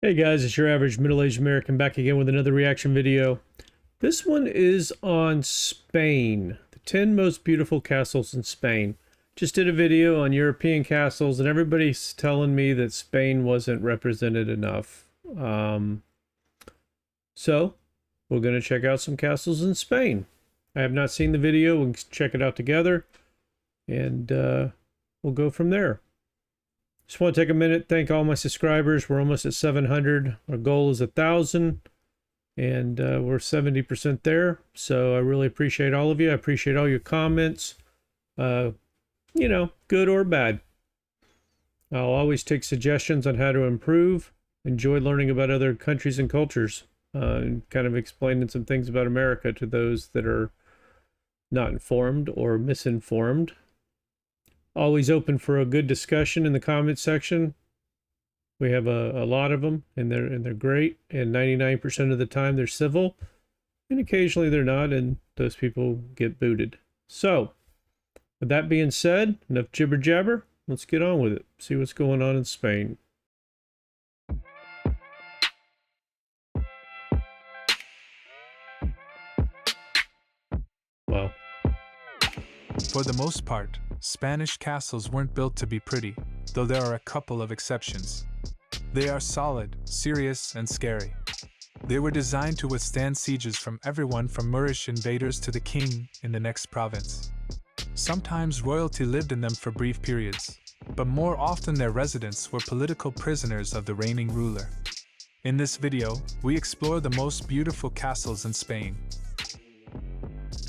Hey guys, it's your average middle-aged American back again with another reaction video. This one is on Spain, the 10 most beautiful castles in Spain. Just did a video on European castles and everybody's telling me that Spain wasn't represented enough. So we're going to check out some castles in Spain. I have not seen the video. We'll check it out together and we'll go from there. Just want to take a minute, thank all my subscribers. We're almost at 700. Our goal is 1,000, and we're 70% there. So I really appreciate all of you. I appreciate all your comments, you know, good or bad. I'll always take suggestions on how to improve. Enjoy learning about other countries and cultures, and kind of explaining some things about America to those that are not informed or misinformed. Always open for a good discussion in the comment section. We have a lot of them, and they're great. And 99% of the time they're civil, and occasionally they're not, and those people get booted. So, with that being said, enough jibber jabber. Let's get on with it. See what's going on in Spain. Wow. For the most part, Spanish castles weren't built to be pretty, though there are a couple of exceptions. They are solid, serious, and scary. They were designed to withstand sieges from everyone from Moorish invaders to the king in the next province. Sometimes royalty lived in them for brief periods, but more often their residents were political prisoners of the reigning ruler. In this video, we explore the most beautiful castles in Spain.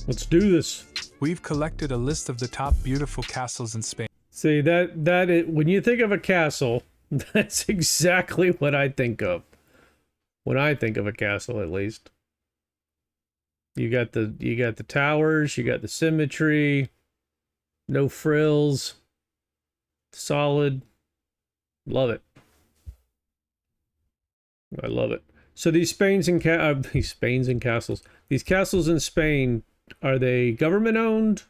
Let's do this. We've collected a list of the top beautiful castles in Spain. See, when you think of a castle, that's exactly what I think of. When I think of a castle, at least. You got the towers, you got the symmetry, no frills, solid. Love it. I love it. So these castles, these castles in Spain, are they government owned?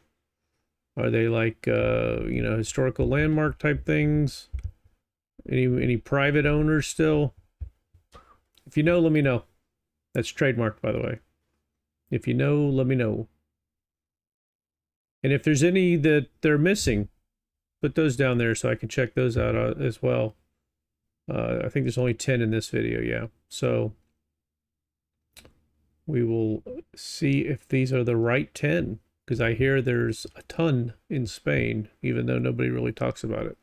Are they like you know, historical landmark type things? Any private owners still? If you know, let me know. That's trademarked, by the way. If you know, let me know. And if there's any that they're missing, put those down there so I can check those out as well. I think there's only 10 in this video, yeah. So we will see if these are the right 10, because I hear there's a ton in Spain, even though nobody really talks about it.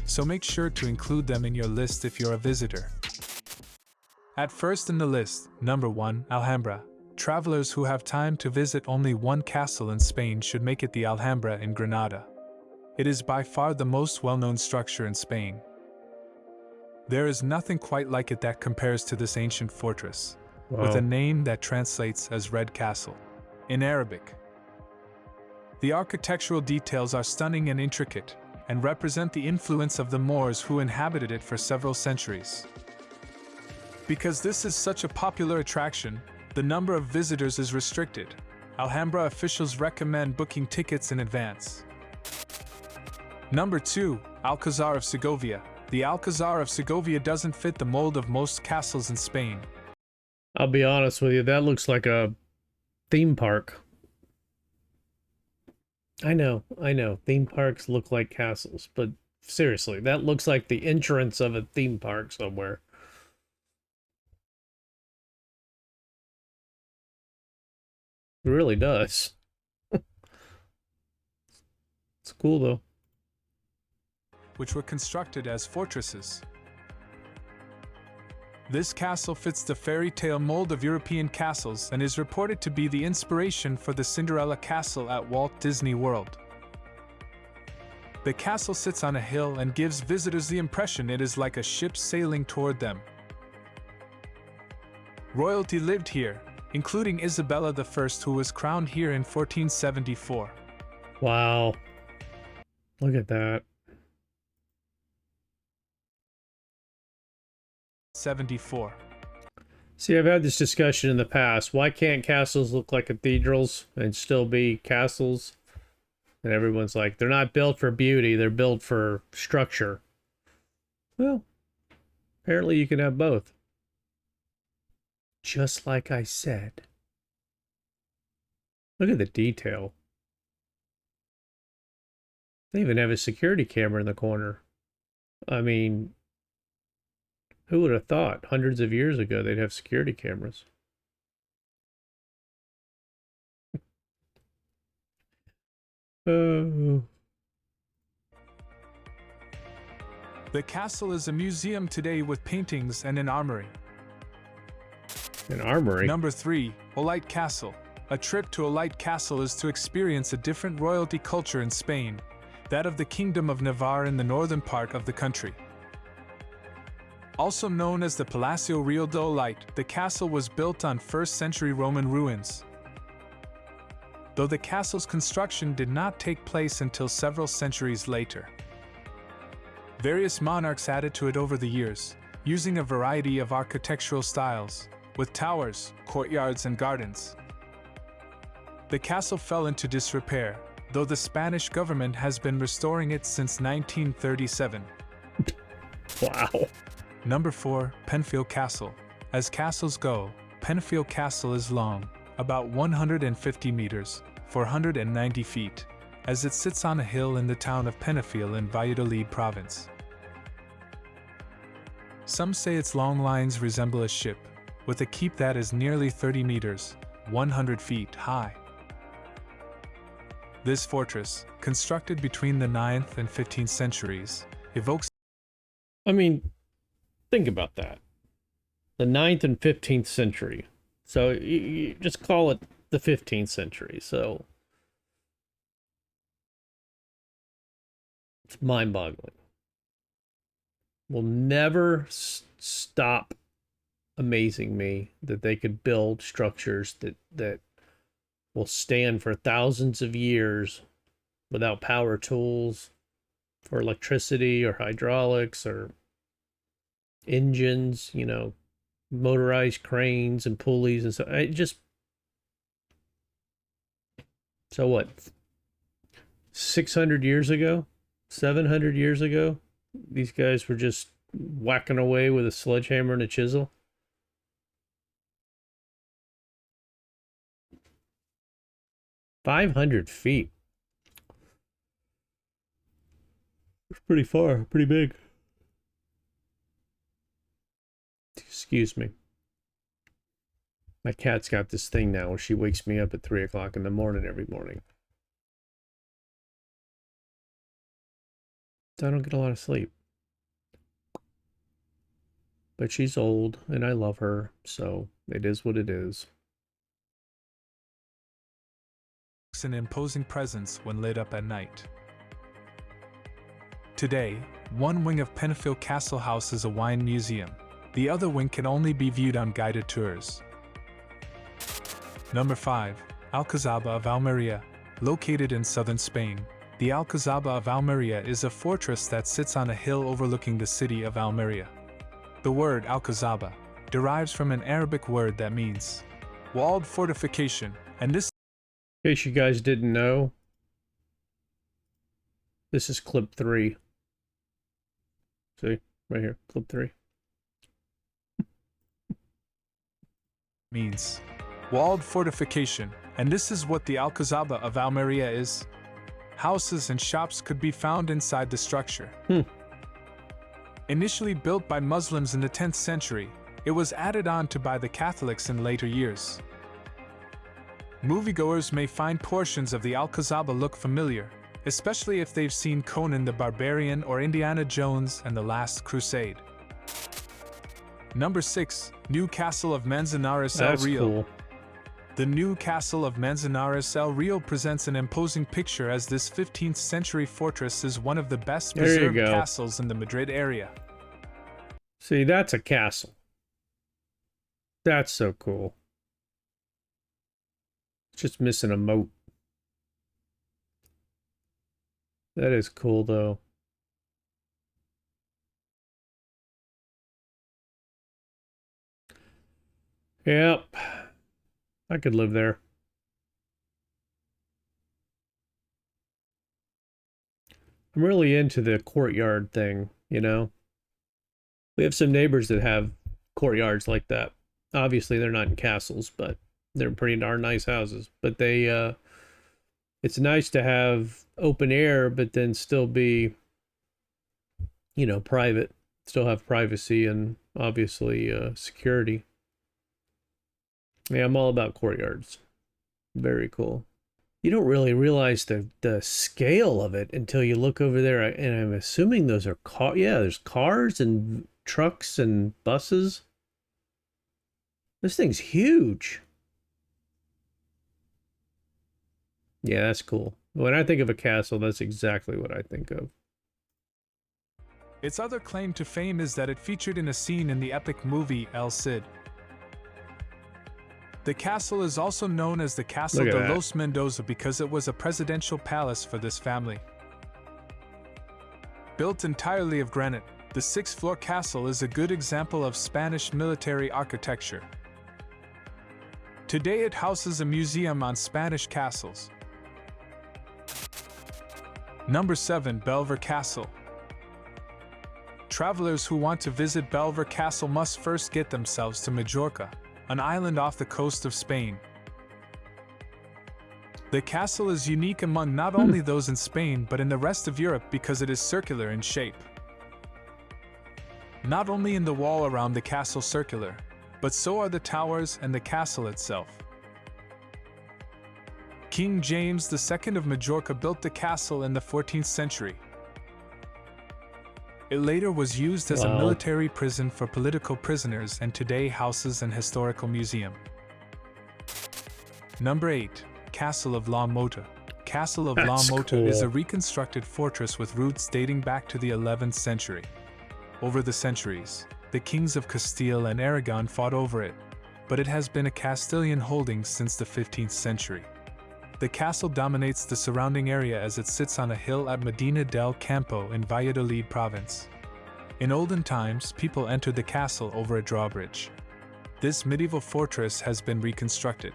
So make sure to include them in your list if you're a visitor. At first in the list, number 1, Alhambra. Travelers who have time to visit only one castle in Spain should make it the Alhambra in Granada. It is by far the most well-known structure in Spain. There is nothing quite like it that compares to this ancient fortress, with a name that translates as Red Castle in Arabic. The architectural details are stunning and intricate, and represent the influence of the Moors who inhabited it for several centuries. Because this is such a popular attraction, the number of visitors is restricted. Alhambra officials recommend booking tickets in advance. Number 2, Alcazar of Segovia. The Alcazar of Segovia doesn't fit the mold of most castles in Spain. I'll be honest with you, that looks like a theme park. I know. Theme parks look like castles, but seriously, that looks like the entrance of a theme park somewhere. It really does. It's cool, though. Which were constructed as fortresses. This castle fits the fairy tale mold of European castles and is reported to be the inspiration for the Cinderella Castle at Walt Disney World. The castle sits on a hill and gives visitors the impression it is like a ship sailing toward them. Royalty lived here, including Isabella I, who was crowned here in 1474. Wow. Look at that. 74. See, I've had this discussion in the past. Why can't castles look like cathedrals and still be castles? And everyone's like, they're not built for beauty, they're built for structure. Well, Apparently you can have both. Just like I said. Look at the detail. They even have a security camera in the corner. I mean, who would have thought hundreds of years ago they'd have security cameras? Oh. The castle is a museum today with paintings and an armory. An armory? Number 3, Olite Castle. A trip to Olite Castle is to experience a different royalty culture in Spain, that of the Kingdom of Navarre in the northern part of the country. Also known as the Palacio Real de Olite, the castle was built on 1st century Roman ruins. Though the castle's construction did not take place until several centuries later. Various monarchs added to it over the years, using a variety of architectural styles, with towers, courtyards, and gardens. The castle fell into disrepair, though the Spanish government has been restoring it since 1937. Wow. Number 4, Penfield Castle. As castles go, Penfield Castle is long, about 150 meters, 490 feet, as it sits on a hill in the town of Penafiel in Valladolid province. Some say its long lines resemble a ship, with a keep that is nearly 30 meters, 100 feet high. This fortress, constructed between the 9th and 15th centuries, evokes... I mean, think about that. The 9th and 15th century. So you just call it the 15th century. So it's mind-boggling. Will never stop amazing me that they could build structures that will stand for thousands of years without power tools or electricity or hydraulics or engines, you know, motorized cranes and pulleys and so I just so what, 600 years ago, 700 years ago, these guys were just whacking away with a sledgehammer and a chisel. $500 It's pretty far, pretty big. Excuse me. My cat's got this thing now where she wakes me up at 3 o'clock in the morning every morning. So I don't get a lot of sleep. But she's old and I love her, so it is what it is. an imposing presence when lit up at night. Today, one wing of Penafiel Castle House is a wine museum. The other wing can only be viewed on guided tours. Number 5. Alcazaba of Almeria. Located in southern Spain, the Alcazaba of Almeria is a fortress that sits on a hill overlooking the city of Almeria. The word Alcazaba derives from an Arabic word that means walled fortification, and this, In case you guys didn't know, this is clip 3. See, right here, clip 3. means walled fortification, and this is what the Alcazaba of Almeria is. Houses and shops could be found inside the structure. Initially built by Muslims in the 10th century, it was added on to by the Catholics in later years. Moviegoers may find portions of the Alcazaba look familiar, especially if they've seen Conan the Barbarian or Indiana Jones and the Last Crusade. Number 6. New Castle of Manzanares el That's Real. cool. The new castle of Manzanares el Real presents an imposing picture, as this 15th century fortress is one of the best There you preserved go. castles in the Madrid area. See, that's a castle. That's so cool. It's just missing a moat. That is cool, though. Yep. I could live there. I'm really into the courtyard thing, you know? We have some neighbors that have courtyards like that. Obviously, they're not in castles, but they're pretty darn nice houses. But it's nice to have open air, but then still be, private, still have privacy and obviously security. Yeah, I'm all about courtyards. Very cool. You don't really realize the scale of it until you look over there, and I'm assuming those are yeah, there's cars and trucks and buses. This thing's huge. Yeah, that's cool. When I think of a castle, that's exactly what I think of. Its other claim to fame is that it featured in a scene in the epic movie El Cid. The castle is also known as the Castle de los Mendoza because it was a presidential palace for this family. Built entirely of granite, the 6th-floor castle is a good example of Spanish military architecture. Today it houses a museum on Spanish castles. Number 7. Belver Castle. Travelers who want to visit Belver Castle must first get themselves to Majorca, an island off the coast of Spain. The castle is unique among not only those in Spain but in the rest of Europe because it is circular in shape. Not only in the wall around the castle circular, but so are the towers and the castle itself. King James II of Majorca built the castle in the 14th century. It later was used as a military prison for political prisoners and today houses an historical museum. Number 8. Castle of La Mota. Castle of La Mota is a reconstructed fortress with roots dating back to the 11th century. Over the centuries, the kings of Castile and Aragon fought over it, but it has been a Castilian holding since the 15th century. The castle dominates the surrounding area as it sits on a hill at Medina del Campo in Valladolid province. In olden times, people entered the castle over a drawbridge. This medieval fortress has been reconstructed.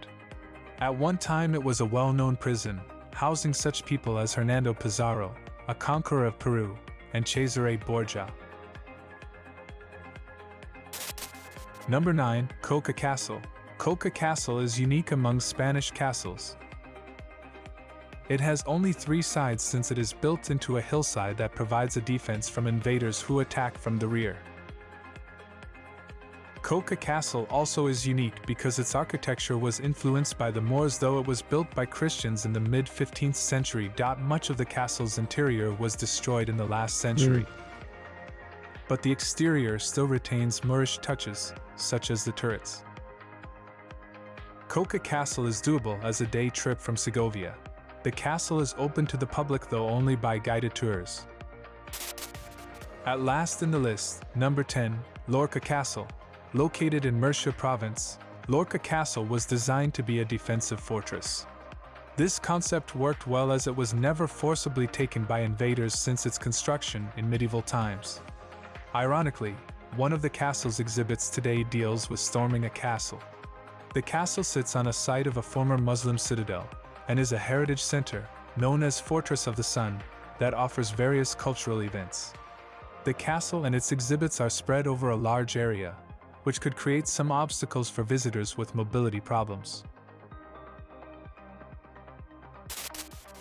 At one time it was a well-known prison, housing such people as Hernando Pizarro, a conqueror of Peru, and Cesare Borgia. Number 9. Coca Castle. Coca Castle is unique among Spanish castles. It has only 3 sides since it is built into a hillside that provides a defense from invaders who attack from the rear. Coca Castle also is unique because its architecture was influenced by the Moors, though it was built by Christians in the mid-15th century. Much of the castle's interior was destroyed in the last century. But the exterior still retains Moorish touches, such as the turrets. Coca Castle is doable as a day trip from Segovia. The castle is open to the public, though only by guided tours. At last in the list, number 10, Lorca Castle. Located in Murcia province, Lorca Castle was designed to be a defensive fortress. This concept worked well as it was never forcibly taken by invaders since its construction in medieval times. Ironically, one of the castle's exhibits today deals with storming a castle. The castle sits on a site of a former Muslim citadel, and is a heritage center, known as Fortress of the Sun, that offers various cultural events. The castle and its exhibits are spread over a large area, which could create some obstacles for visitors with mobility problems.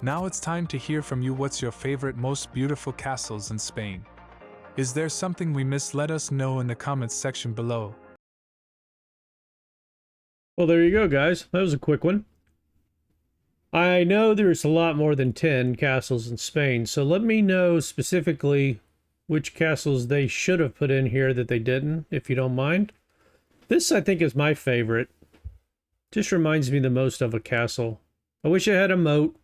Now it's time to hear from you. What's your favorite, most beautiful castles in Spain? Is there something we missed? Let us know in the comments section below. Well, there you go, guys. That was a quick one. I know there's a lot more than 10 castles in Spain, so let me know specifically which castles they should have put in here that they didn't, if you don't mind. This, I think, is my favorite. Just reminds me the most of a castle. I wish it had a moat,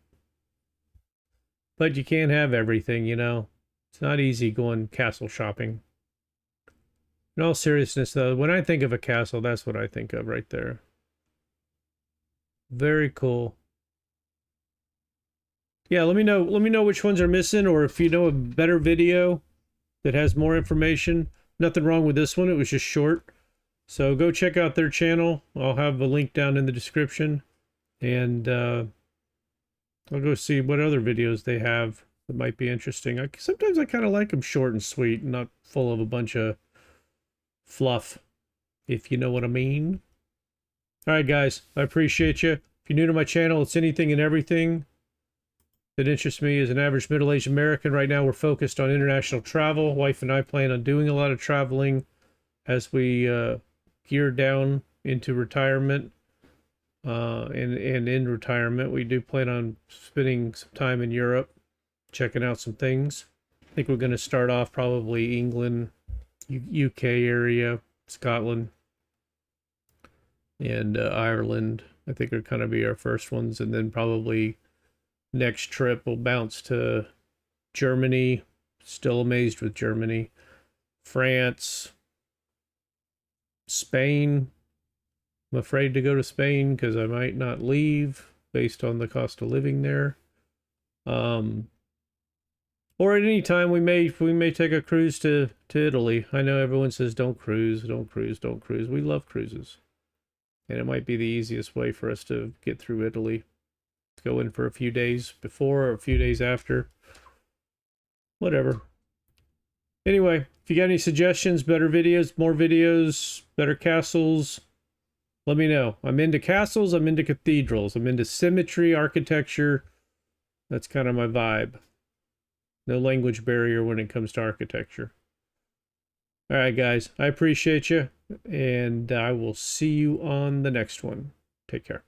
but you can't have everything, you know. It's not easy going castle shopping. In all seriousness, though, when I think of a castle, that's what I think of right there. Very cool. Yeah, let me know which ones are missing, or if you know a better video that has more information. Nothing wrong with this one, it was just short. So go check out their channel. I'll have a link down in the description. And I'll go see what other videos they have that might be interesting. Sometimes I kind of like them short and sweet, not full of a bunch of fluff, if you know what I mean. All right, guys, I appreciate you. If you're new to my channel, it's anything and everything that interests me as an average middle-aged American. Right now, we're focused on international travel. Wife and I plan on doing a lot of traveling as we gear down into retirement. And in retirement, we do plan on spending some time in Europe, checking out some things. I think we're going to start off probably England, UK area, Scotland, and Ireland. I think are kind of be our first ones, and then probably next trip we'll bounce to Germany. Still amazed with Germany, France, Spain. I'm afraid to go to Spain because I might not leave based on the cost of living there. Or at any time we may take a cruise to Italy. I know everyone says don't cruise, don't cruise, don't cruise. We love cruises. And it might be the easiest way for us to get through Italy. Go in for a few days before or a few days after. Whatever. Anyway, if you got any suggestions, better videos, more videos, better castles, let me know. I'm into castles, I'm into cathedrals, I'm into symmetry, architecture. That's kind of my vibe. No language barrier when it comes to architecture. All right, guys, I appreciate you, and I will see you on the next one. Take care.